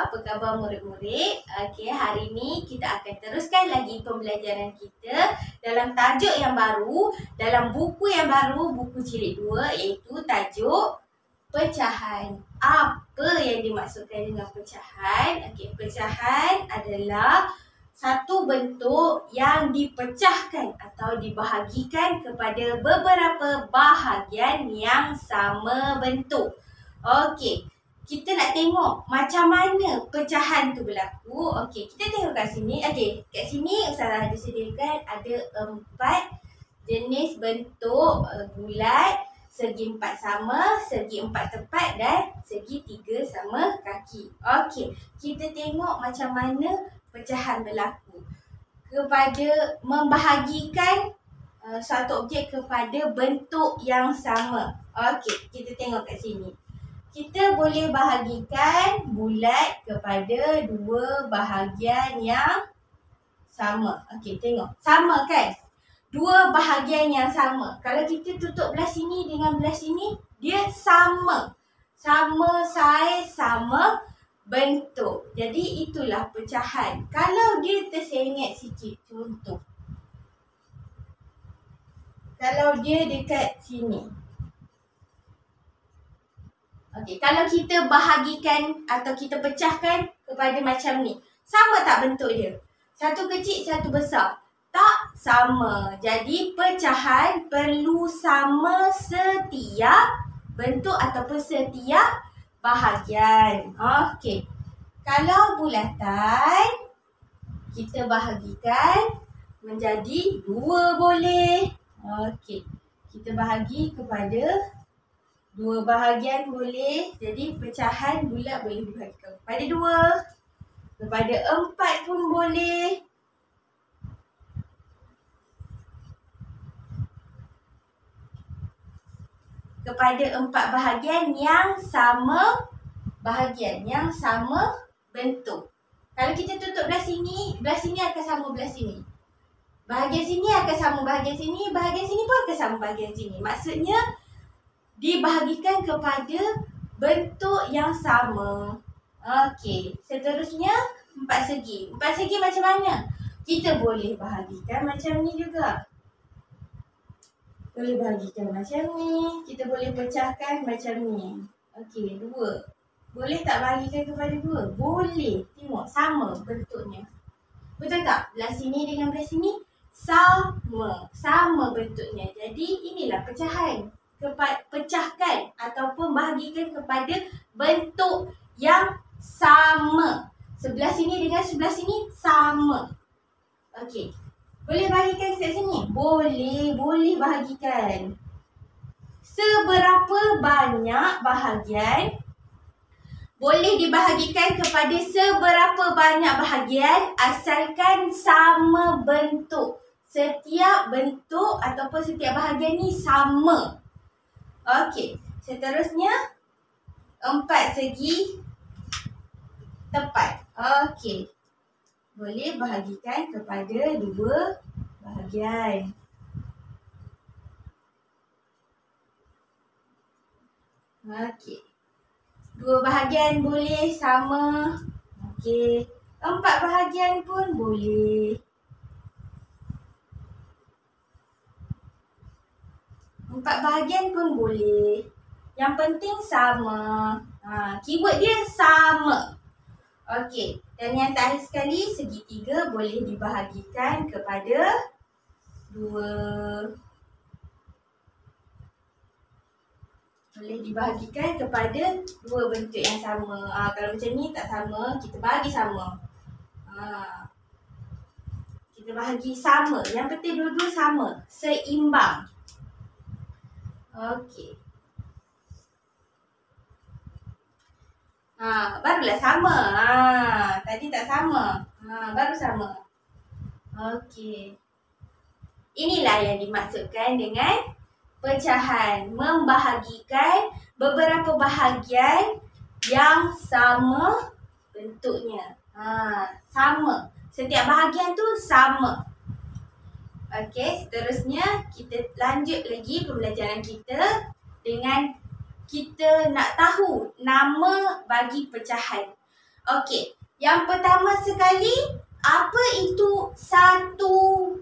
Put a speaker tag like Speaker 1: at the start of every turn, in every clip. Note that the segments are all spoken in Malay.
Speaker 1: apa khabar murid-murid? Okey, hari ini kita akan teruskan lagi pembelajaran kita dalam tajuk yang baru, dalam buku yang baru, buku jilid 2, iaitu tajuk pecahan. Apa yang dimaksudkan dengan pecahan? Okey, pecahan adalah satu bentuk yang dipecahkan atau dibahagikan kepada beberapa bahagian yang sama bentuk. Okey, kita nak tengok macam mana pecahan tu berlaku. Okey, kita tengok kat sini. Okey, kat sini Ustazah ada sediakan ada 4 jenis bentuk bulat, segi 4 sama, segi 4 tepat dan segi 3 sama kaki. Okey, kita tengok macam mana pecahan berlaku kepada membahagikan satu objek kepada bentuk yang sama. Okey, kita tengok kat sini. Kita boleh bahagikan bulat kepada 2 bahagian yang sama. Okey, tengok. Sama kan? 2 bahagian yang sama. Kalau kita tutup belah sini dengan belah sini, dia sama. Sama saiz, sama bentuk. Jadi itulah pecahan. Kalau dia tersengit sikit, contoh. Kalau dia dekat sini. Okey, kalau kita bahagikan atau kita pecahkan kepada macam ni, sama tak bentuk dia? Satu kecil, satu besar. Tak sama. Jadi pecahan perlu sama setiap bentuk ataupun setiap bahagian. Okey. Kalau bulatan, kita bahagikan menjadi 2 boleh. Okey. Kita bahagi kepada 2 bahagian boleh. Jadi pecahan bulat boleh dibahagikan kepada 2. Kepada 4 pun boleh. Kepada 4 bahagian yang sama bahagian, yang sama bentuk. Kalau kita tutup belah sini akan sama belah sini. Bahagian sini akan sama bahagian sini, bahagian sini pun akan sama bahagian sini. Maksudnya dibahagikan kepada bentuk yang sama. Okey, seterusnya 4 segi. 4 segi macam mana? Kita boleh bahagikan macam ni juga. Boleh bahagikan macam ni. Kita boleh pecahkan macam ni. Okey, 2. Boleh tak bahagikan kepada 2? Boleh. Tengok, sama bentuknya. Betul tak? Belah sini dengan belah sini sama. Sama bentuknya. Jadi inilah pecahan. Pecahkan ataupun bahagikan kepada bentuk yang sama. Sebelah sini dengan sebelah sini sama. Okey. Boleh bahagikan kat sini? Boleh. Boleh bahagikan. Seberapa banyak bahagian boleh dibahagikan kepada seberapa banyak bahagian asalkan sama bentuk. Setiap bentuk ataupun setiap bahagian ni sama. Okey, seterusnya 4 segi tepat. Okey. Boleh bahagikan kepada 2 bahagian. Okey. 2 bahagian boleh sama. Okey. 4 bahagian pun boleh. 4 bahagian pun boleh. Yang penting sama. Keyword dia sama. Okey. Dan yang terakhir sekali, segi 3 boleh dibahagikan kepada 2. Boleh dibahagikan kepada 2 bentuk yang sama. Kalau macam ni tak sama, kita bahagi sama. Kita bahagi sama. Yang penting dua-dua sama. Seimbang. Okey. Barulah sama. Tadi tak sama. Baru sama. Okey. Inilah yang dimaksudkan dengan pecahan. Membahagikan beberapa bahagian yang sama bentuknya. Sama. Setiap bahagian tu sama. Okey, seterusnya kita lanjut lagi pembelajaran kita dengan kita nak tahu nama bagi pecahan. Okey, yang pertama sekali, apa itu 1/2?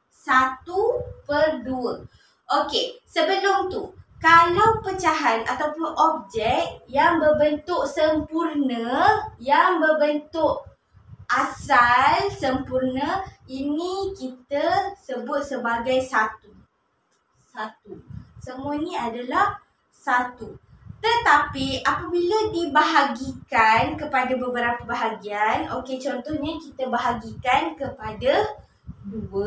Speaker 1: 1/2. Okey, sebelum tu, kalau pecahan ataupun objek yang berbentuk sempurna, yang berbentuk asal sempurna, ini kita sebut sebagai satu. Semua ni adalah satu. Tetapi apabila dibahagikan kepada beberapa bahagian, okey, contohnya kita bahagikan kepada 2.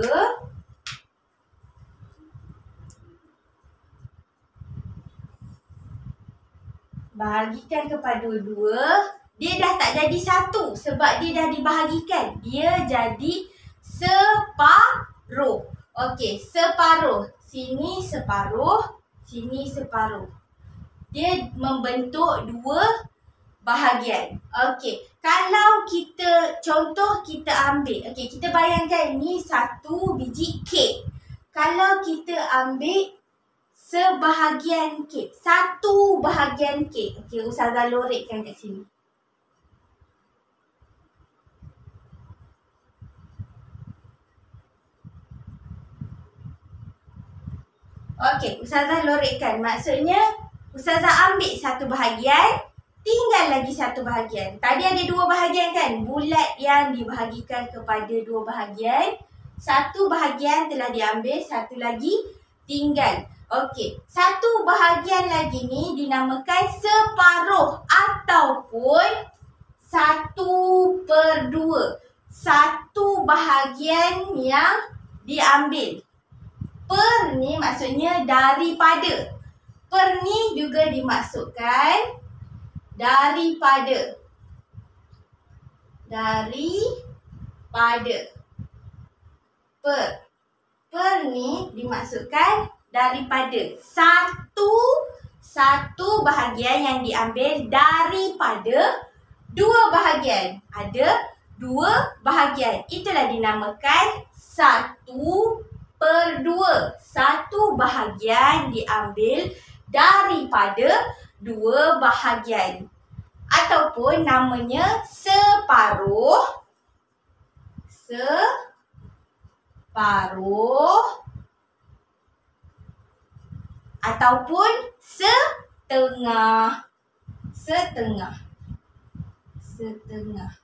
Speaker 1: Bahagikan kepada 2, dia dah tak jadi satu sebab dia dah dibahagikan. Dia jadi separuh. Okey, separuh. Sini separuh, sini separuh. Dia membentuk 2 bahagian. Okey, kalau kita contoh kita ambil, okey, kita bayangkan ni 1 biji kek. Kalau kita ambil sebahagian kek, 1 bahagian kek. Okey, Ustazah lorekkan kat sini. Okey, Ustazah lorekkan. Maksudnya Ustazah ambil 1 bahagian, tinggal lagi 1 bahagian. Tadi ada 2 bahagian kan? Bulat yang dibahagikan kepada 2 bahagian. 1 bahagian telah diambil, 1 lagi tinggal. Okey, 1 bahagian lagi ni dinamakan separuh ataupun 1/2. 1 bahagian yang diambil. Per ni maksudnya daripada. Per ni juga dimaksudkan daripada. Daripada. Per. Per ni dimaksudkan daripada. Satu bahagian yang diambil daripada 2 bahagian. Ada 2 bahagian. Itulah dinamakan 1/2. 1 bahagian diambil daripada 2 bahagian. Ataupun namanya separuh. Separuh. Ataupun setengah. Setengah. Setengah.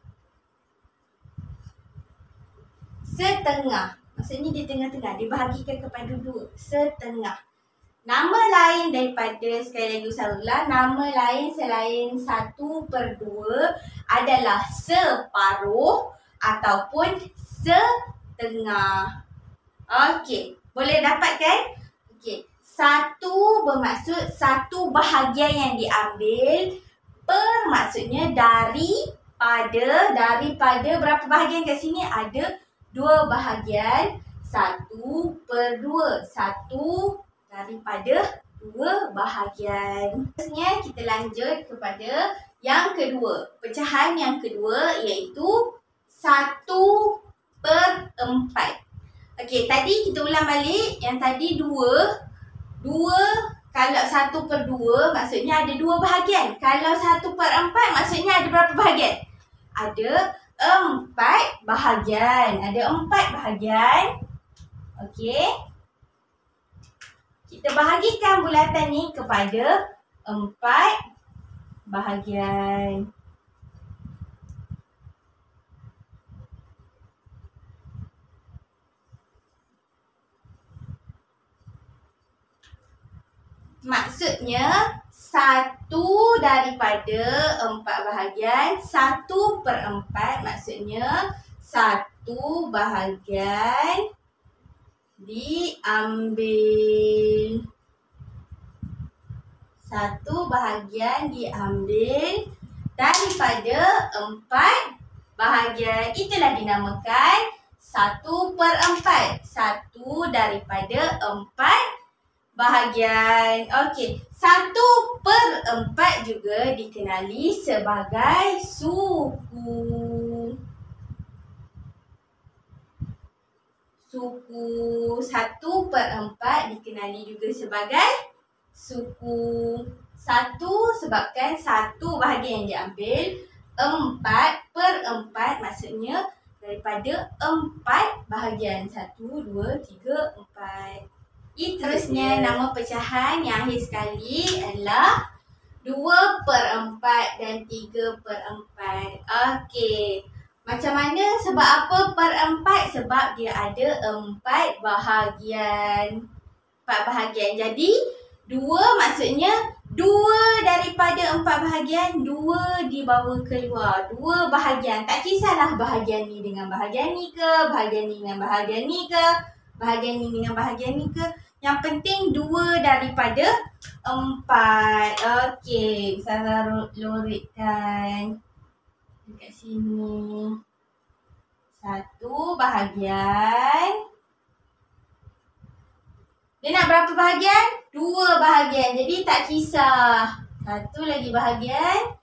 Speaker 1: Setengah. Maksudnya di tengah-tengah. Dibahagikan kepada 2. Setengah. Nama lain daripada, sekali lagi Ustazah, nama lain selain 1/2 adalah separuh ataupun setengah. Okey. Boleh dapat kan? Okey. 1 bermaksud 1 bahagian yang diambil. Per maksudnya daripada berapa bahagian kat sini? Ada 2 bahagian. 1/2. 1 daripada 2 bahagian. Seterusnya kita lanjut kepada yang kedua. Pecahan yang kedua iaitu 1/4. Okey, tadi kita ulang balik. Yang tadi 2. Kalau 1/2 maksudnya ada 2 bahagian. Kalau 1/4 maksudnya ada berapa bahagian? Ada 4 bahagian. Ada 4 bahagian. Okey. Kita bahagikan bulatan ni kepada 4 bahagian. Maksudnya 1 daripada 4 bahagian. 1/4 maksudnya 1 bahagian diambil. 1 bahagian diambil daripada 4 bahagian. Itulah dinamakan 1/4. 1 daripada 4 bahagian. Okey, 1/4 juga dikenali sebagai suku. Suku. 1/4 dikenali juga sebagai suku. 1 sebabkan 1 bahagian yang diambil. 4/4 maksudnya daripada 4 bahagian. 1, 2, 3, 4. Seterusnya nama pecahan yang akhir sekali adalah 2/4 dan 3/4. Okey. Macam mana? Sebab apa per 4? Sebab dia ada 4 bahagian. 4 bahagian. Jadi 2 maksudnya 2 daripada 4 bahagian, 2 dibawa keluar. 2 bahagian. Tak kisahlah bahagian ni dengan bahagian ni ke, bahagian ni dengan bahagian ni ke, bahagian ni dengan bahagian ni ke. Yang penting 2 daripada 4. Okey, Ustazah lorekkan dekat sini. 1 bahagian. Dia nak berapa bahagian? 2 bahagian. Jadi tak kisah. 1 lagi bahagian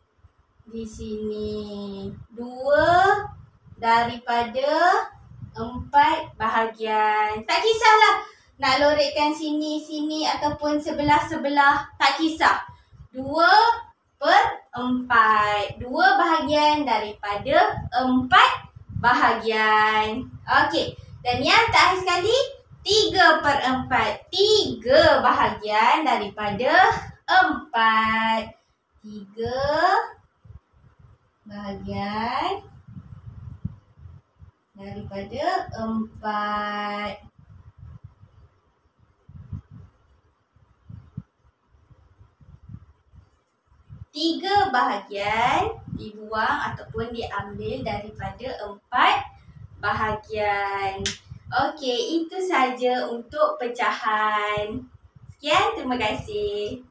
Speaker 1: di sini. 2 daripada 4 bahagian. Tak kisahlah nak lorekkan sini ataupun sebelah-sebelah. Tak kisah. 2/4. 2 bahagian daripada 4 bahagian. Okey. Dan yang terakhir sekali 3/4. 3 bahagian daripada 4. 3 bahagian daripada 4. Tiga bahagian dibuang ataupun diambil daripada 4 bahagian. Okey, itu saja untuk pecahan. Sekian, terima kasih.